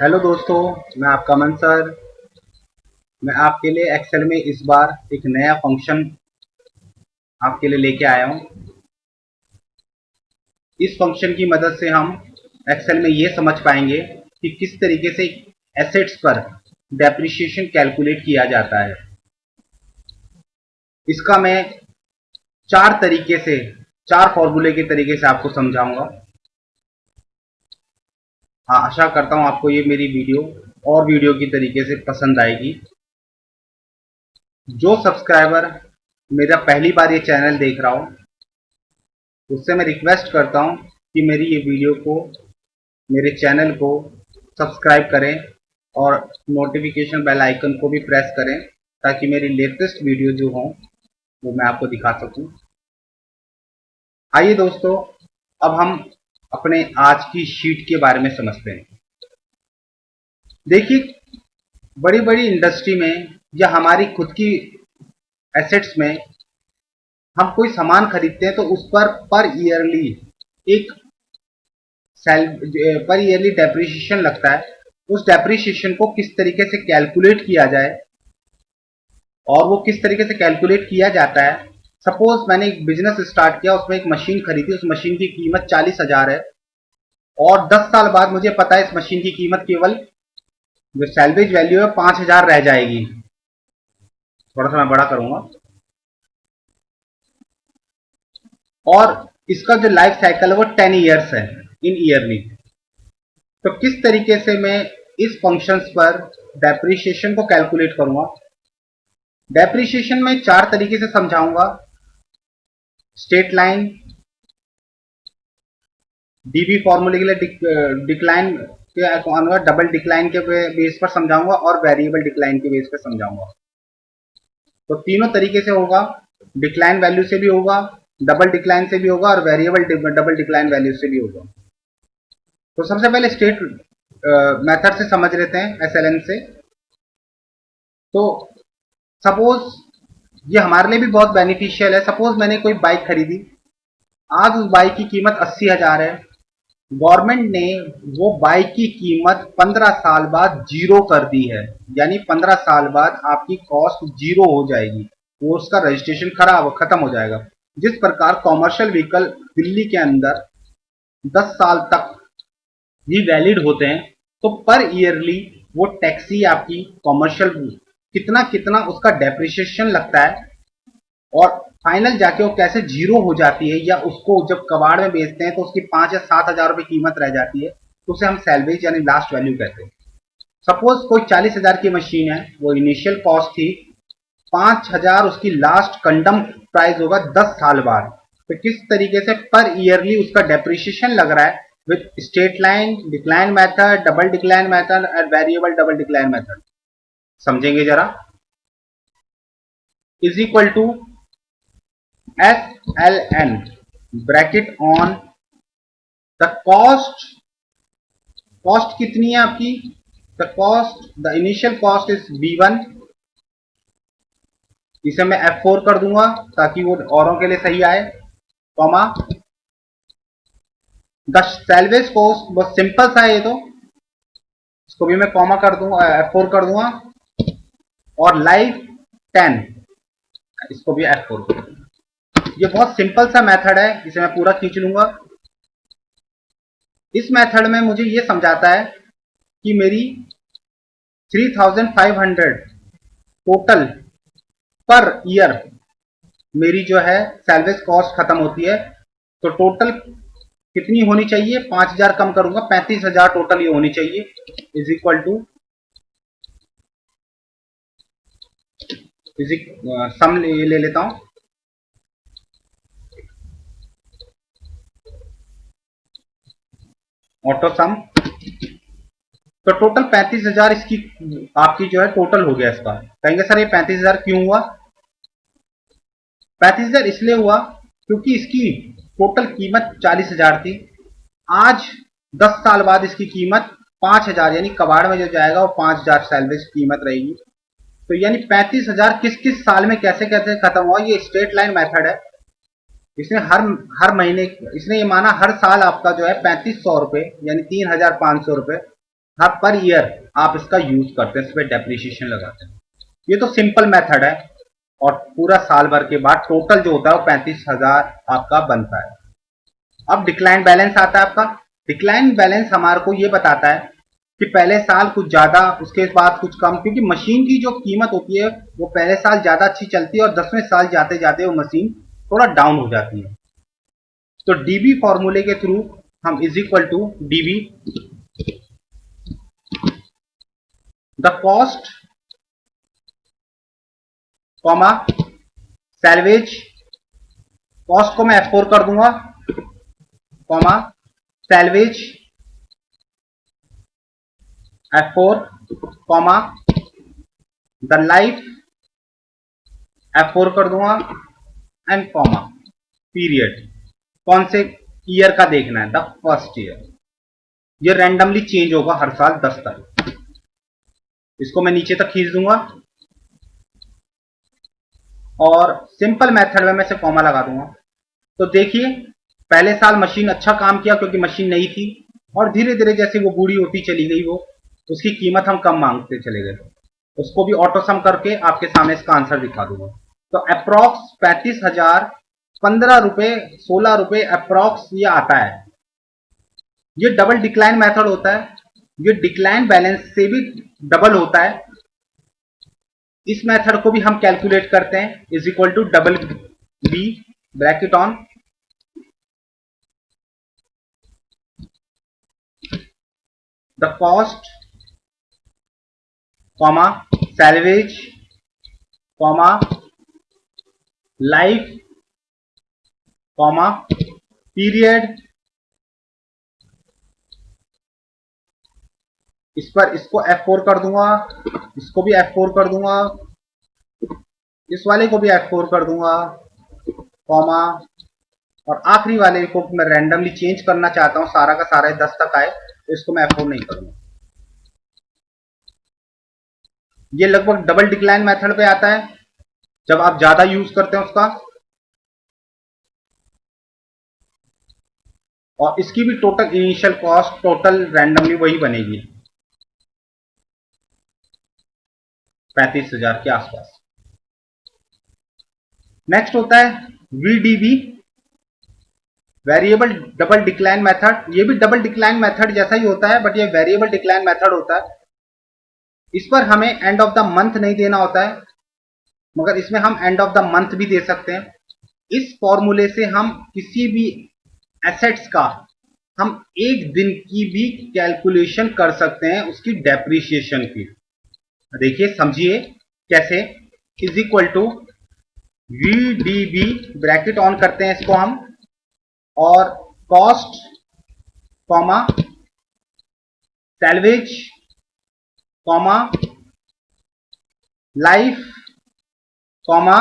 Hello दोस्तों, मैं आपका अमन सर। मैं आपके लिए एक्सेल में इस बार एक नया फंक्शन आपके लिए लेके आया हूँ। इस फंक्शन की मदद से हम एक्सेल में ये समझ पाएंगे कि किस तरीके से एसेट्स पर डेप्रिसिएशन कैलकुलेट किया जाता है। इसका मैं चार फॉर्मूले के तरीके से आपको समझाऊंगा। हाँ, आशा करता हूँ आपको ये मेरी वीडियो और वीडियो की तरीके से पसंद आएगी। जो सब्सक्राइबर मेरा पहली बार ये चैनल देख रहा हो, उससे मैं रिक्वेस्ट करता हूँ कि मेरी ये वीडियो को, मेरे चैनल को सब्सक्राइब करें और नोटिफिकेशन बेल आइकन को भी प्रेस करें ताकि मेरी लेटेस्ट वीडियो जो हो वो मैं आपको दिखा सकूं। आइए दोस्तों, अब हम अपने आज की शीट के बारे में समझते हैं। देखिए, बड़ी बड़ी इंडस्ट्री में या हमारी खुद की एसेट्स में हम कोई सामान खरीदते हैं तो उस पर ईयरली एक पर ईयरली डेप्रिसिएशन लगता है। उस डेप्रिसिएशन को किस तरीके से कैलकुलेट किया जाए और वो किस तरीके से कैलकुलेट किया जाता है। सपोज मैंने एक बिजनेस स्टार्ट किया, उसमें एक मशीन खरीदी, उस मशीन की कीमत 40,000 है और 10 साल बाद मुझे पता है इस मशीन की कीमत केवल जो सैलवेज वैल्यू है 5,000 रह जाएगी। थोड़ा सा मैं बड़ा करूंगा। और इसका जो लाइफ साइकिल है वो 10 ईयर्स है इन ईयरली। तो किस तरीके से मैं इस फंक्शंस पर डेप्रिसिएशन को कैलकुलेट करूंगा। डेप्रिसिएशन में चार तरीके से समझाऊंगा। स्ट्रेट लाइन, डीबी फॉर्मूले के लिए डिक्लाइन के अनुसार डबल डिक्लाइन के बेस पर समझाऊंगा और वेरिएबल डिक्लाइन के बेस पर समझाऊंगा। तो तीनों तरीके से होगा। डिक्लाइन वैल्यू से भी होगा, डबल डिक्लाइन से भी होगा और वेरिएबल डबल डिक्लाइन वैल्यू से भी होगा। तो सबसे पहले स्टेट मेथड से समझ लेते हैं, एसएलएन से। तो सपोज ये हमारे लिए भी बहुत बेनिफिशियल है। सपोज मैंने कोई बाइक खरीदी, आज उस बाइक की कीमत 80,000 है। गवर्नमेंट ने वो बाइक की कीमत 15 साल बाद जीरो कर दी है, यानी 15 साल बाद आपकी कॉस्ट जीरो हो जाएगी, वो उसका रजिस्ट्रेशन खत्म हो जाएगा। जिस प्रकार कॉमर्शियल व्हीकल दिल्ली के अंदर 10 साल तक ही वैलिड होते हैं, तो पर ईयरली वो टैक्सी आपकी कॉमर्शियल कितना कितना उसका डेप्रिसिएशन लगता है और फाइनल जाके वो कैसे जीरो हो जाती है, या उसको जब कबाड़ में बेचते हैं तो उसकी 5 या 7,000 रुपए कीमत रह जाती है, तो उसे हम सैलवेज यानी लास्ट वैल्यू कहते हैं। सपोज कोई 40,000 की मशीन है, वो इनिशियल कॉस्ट थी 5,000, उसकी लास्ट कंडम प्राइस होगा 10 साल बाद। तो किस तरीके से पर ईयरली उसका डेप्रिसिएशन लग रहा है with straight line, decline method, double decline method and variable double decline method. समझेंगे जरा। Is equal to SLN bracket on the cost. Cost कितनी है आपकी? The initial cost is B1। इसे मैं F4 कर दूंगा ताकि वो औरों के लिए सही आए, कॉमा द सैलवेज कॉस्ट। बहुत सिंपल सा है ये, तो इसको भी मैं कॉमा कर दूंगा, F4 कर दूंगा। और लाइफ 10, इसको भी F4 कर दूंगा। ये बहुत सिंपल सा मेथड है, इसे मैं पूरा खींच लूंगा। इस मेथड में मुझे ये समझाता है कि मेरी 3,500 टोटल पर ईयर मेरी जो है सैलवेज कॉस्ट खत्म होती है। तो टोटल कितनी होनी चाहिए? 5,000 कम करूंगा, 35,000 टोटल ये होनी चाहिए। इज इक्वल टू सम ले लेता हूं। ऑटो सम। तो टोटल 35,000 इसकी आपकी जो है टोटल हो गया। इसका कहेंगे सर ये 35,000 क्यों हुआ? 35,000 इसलिए हुआ क्योंकि इसकी टोटल कीमत 40,000 थी। आज 10 साल बाद इसकी कीमत 5,000, यानी कबाड़ में जो जाएगा वो 5,000 सैलवेज कीमत रहेगी। तो यानी 35,000 किस किस साल में कैसे कैसे खत्म हुआ। ये स्ट्रेट लाइन मेथड है। इसने हर महीने, इसने ये माना हर साल आपका जो है 3,500 रुपए यानी 3,500 रुपए हर पर ईयर आप इसका यूज करते हैं, इस पर डेप्रिसिएशन लगाते हैं। ये तो सिंपल मेथड है और पूरा साल भर के बाद टोटल जो होता है वो 35,000 आपका बनता है। अब डिक्लाइन बैलेंस आता है आपका। डिक्लाइन बैलेंस हमारे को ये बताता है कि पहले साल कुछ ज्यादा, उसके बाद कुछ कम, क्योंकि मशीन की जो कीमत होती है वो पहले साल ज्यादा अच्छी चलती है और 10वें साल जाते जाते वो मशीन थोड़ा डाउन हो जाती है। तो डीबी फॉर्मूले के थ्रू हम is equal to DB the cost comma salvage, cost को मैं F4 कर दूंगा, comma salvage F4, comma the life F4 कर दूंगा एंड कॉमा पीरियड। कौन से ईयर का देखना है? The first year. ये रैंडमली चेंज होगा हर साल 10 तक। इसको मैं नीचे तक खींच दूंगा और सिंपल मेथड में मैं से कॉमा लगा दूंगा। तो देखिए पहले साल मशीन अच्छा काम किया क्योंकि मशीन नई थी, और धीरे धीरे जैसे वो बूढ़ी होती चली गई वो उसकी कीमत हम कम मांगते चले गए। उसको भी ऑटो सम करके आपके सामने इसका आंसर दिखा दूंगा। तो अप्रॉक्स 35,000 15 रुपए 16 रुपए अप्रॉक्स ये आता है। ये डबल डिक्लाइन मेथड होता है, ये डिक्लाइन बैलेंस से भी डबल होता है। इस मेथड को भी हम कैलकुलेट करते हैं is equal to double B bracket on the cost comma salvage comma life comma period. इस पर इसको F4 कर दूंगा, इसको भी F4 कर दूंगा, इस वाले को भी F4 कर दूंगा, कॉमा, और आखिरी वाले को मैं रैंडमली चेंज करना चाहता हूं, सारा का सारा 10 तक आए, तो इसको मैं F4 नहीं करूंगा। ये लगभग डबल डिक्लाइन मेथड पे आता है जब आप ज्यादा यूज करते हैं उसका। और इसकी भी total initial cost total randomly वही बनेगी 35,000 के आसपास। नेक्स्ट होता है VDB variable double decline method. ये भी डबल डिक्लाइन मेथड जैसा ही होता है बट ये वेरिएबल डिक्लाइन मेथड होता है। इस पर हमें एंड ऑफ द मंथ नहीं देना होता है, मगर इसमें हम एंड ऑफ द मंथ भी दे सकते हैं। इस फॉर्मूले से हम किसी भी एसेट्स का हम एक दिन की भी कैलकुलेशन कर सकते हैं, उसकी डेप्रिसिएशन की। देखिए समझिए कैसे। Is equal to VDB bracket on करते हैं इसको हम, और cost comma salvage comma life comma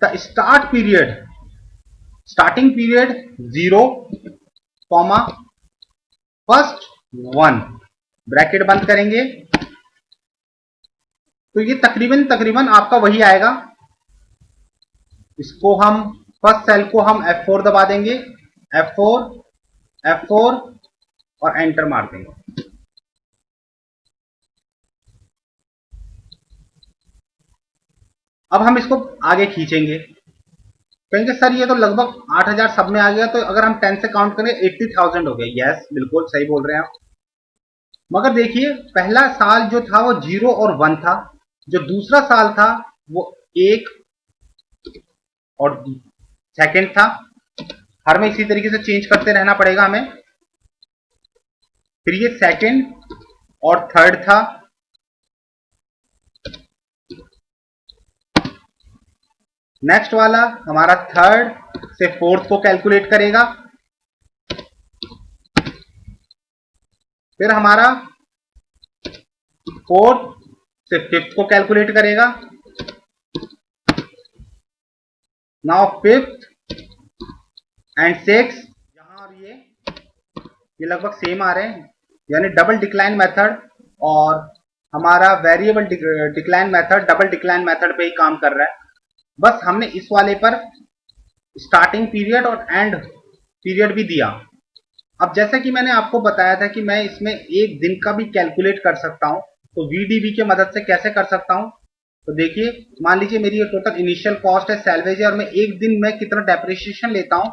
the start period, starting period 0 comma first 1 bracket बंद करेंगे। तो ये तकरीबन आपका वही आएगा। इसको हम फर्स्ट सेल को हम F4 दबा देंगे, F4 और एंटर मार देंगे। अब हम इसको आगे खींचेंगे, कहेंगे सर ये तो लगभग 8,000 सब में आ गया, तो अगर हम 10 से काउंट करें 80,000 हो गया। यस बिल्कुल सही बोल रहे हैं आप। मगर देखिए पहला साल जो था वो 0 और 1 था, जो दूसरा साल था वो 1 और सेकंड था। हर में इसी तरीके से चेंज करते रहना पड़ेगा हमें। फिर ये सेकंड और थर्ड था, नेक्स्ट वाला हमारा थर्ड से फोर्थ को कैलकुलेट करेगा, फिर हमारा फोर्थ से फिफ्थ को कैलकुलेट करेगा। नाउ फिफ्थ एंड सिक्स, यहां और ये लगभग सेम आ रहे हैं, यानी डबल डिक्लाइन मेथड और हमारा variable decline method double decline method पे ही काम कर रहा है। बस हमने इस वाले पर स्टार्टिंग पीरियड और एंड पीरियड भी दिया। अब जैसा कि मैंने आपको बताया था कि मैं इसमें एक दिन का भी कैलकुलेट कर सकता हूं, तो VDB की मदद से कैसे कर सकता हूं? तो देखिए, मान लीजिए मेरी ये टोटल इनिशियल कॉस्ट है, सैलवेज है, और मैं एक दिन में कितना डेप्रिसिएशन लेता हूं,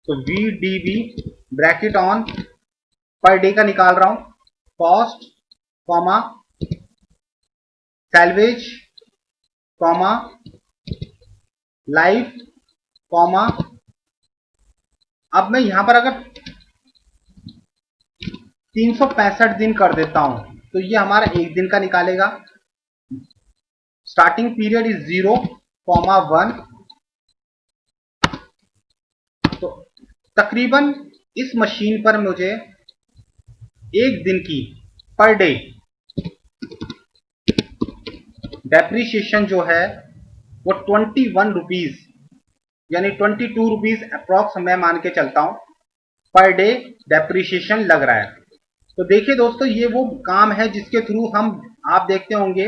तो VDB bracket on per day का निकाल रहा हूं, cost comma salvage comma life comma, अब मैं यहां पर अगर 365 दिन कर देता हूं तो ये हमारा एक दिन का निकालेगा। Starting period is 0,1। तो तकरीबन इस मशीन पर मुझे एक दिन की पर डे डेप्रीशिएशन जो है वो 21 रुपीज यानी 22 रुपीज अप्रॉक्स मैं मान के चलता हूं पर डे डेप्रीशिएशन लग रहा है। तो देखिए दोस्तों, ये वो काम है जिसके थ्रू हम, आप देखते होंगे,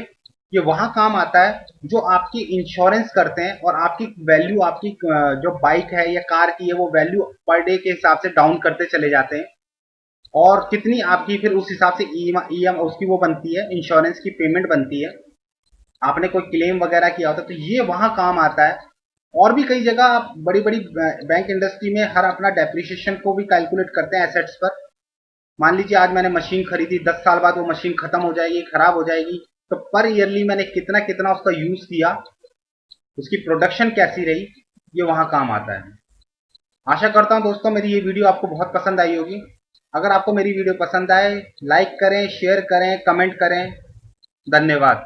ये वहां काम आता है जो आपकी इंश्योरेंस करते हैं और आपकी वैल्यू, आपकी जो बाइक है या कार की है, वो वैल्यू पर डे के हिसाब से डाउन करते चले जाते हैं, और कितनी आपकी फिर उस हिसाब से ईएम उसकी वो बनती है, इंश्योरेंस की पेमेंट बनती है, आपने कोई क्लेम वगैरह किया होता है, तो ये वहां काम आता है। और भी कई जगह आप बड़ी बड़ी बैंक इंडस्ट्री में हर अपना डेप्रिसिएशन को भी कैलकुलेट करते हैं एसेट्स पर। मान लीजिए आज मैंने मशीन खरीदी, 10 साल बाद वो मशीन खत्म हो जाएगी, खराब हो जाएगी, तो पर ईयरली मैंने कितना कितना उसका यूज किया, उसकी प्रोडक्शन कैसी रही, ये वहां काम आता है। आशा करता हूं दोस्तों मेरी ये वीडियो आपको बहुत पसंद आई होगी। अगर आपको मेरी वीडियो पसंद आए, लाइक करें, शेयर करें, कमेंट करें। धन्यवाद।